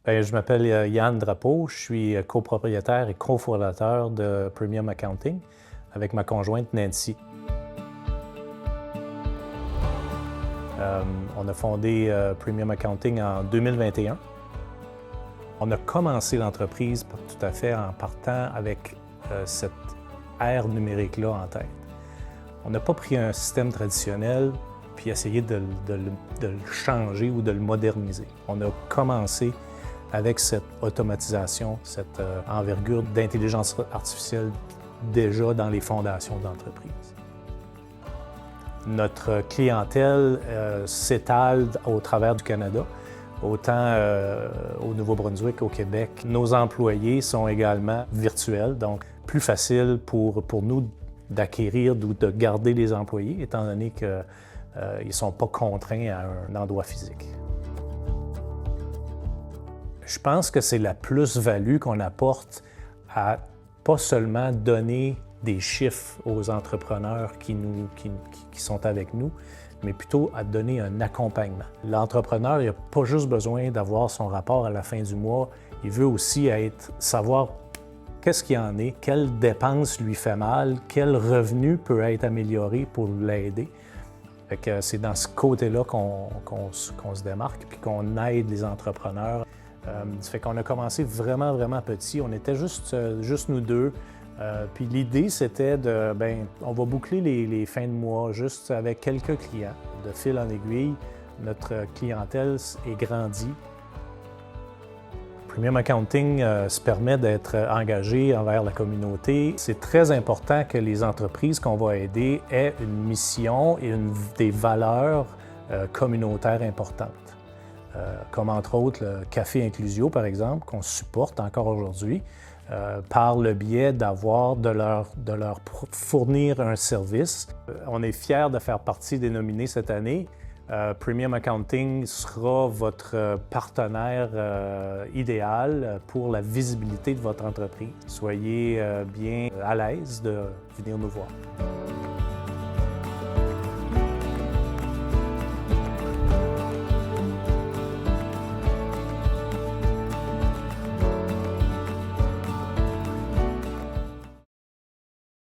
Bien, je m'appelle Yann Drapeau, je suis copropriétaire et cofondateur de Premium Accounting avec ma conjointe Nancy. On a fondé Premium Accounting en 2021. On a commencé l'entreprise tout à fait en partant avec cette ère numérique-là en tête. On n'a pas pris un système traditionnel puis essayé de le changer ou de le moderniser. On a commencé avec cette automatisation, cette envergure d'intelligence artificielle déjà dans les fondations d'entreprise. Notre clientèle s'étale au travers du Canada, autant au Nouveau-Brunswick, au Québec. Nos employés sont également virtuels, donc plus facile pour nous d'acquérir ou de garder les employés, étant donné qu'ils ne sont pas contraints à un endroit physique. Je pense que c'est la plus-value qu'on apporte à pas seulement donner des chiffres aux entrepreneurs qui sont avec nous, mais plutôt à donner un accompagnement. L'entrepreneur, il n'a pas juste besoin d'avoir son rapport à la fin du mois, il veut aussi savoir qu'est-ce qu'il en est, quelle dépense lui fait mal, quel revenu peut être amélioré pour l'aider. C'est dans ce côté-là qu'on se démarque puis qu'on aide les entrepreneurs. Ça fait qu'on a commencé vraiment petit. On était juste nous deux. Puis l'idée, c'était on va boucler les fins de mois juste avec quelques clients. De fil en aiguille, notre clientèle est grandie. Premium Accounting se permet d'être engagé envers la communauté. C'est très important que les entreprises qu'on va aider aient une mission et des valeurs communautaires importantes. Comme entre autres le Café Inclusio, par exemple, qu'on supporte encore aujourd'hui, par le biais de leur fournir un service. On est fiers de faire partie des nominés cette année. Premium Accounting sera votre partenaire idéal pour la visibilité de votre entreprise. Soyez bien à l'aise de venir nous voir.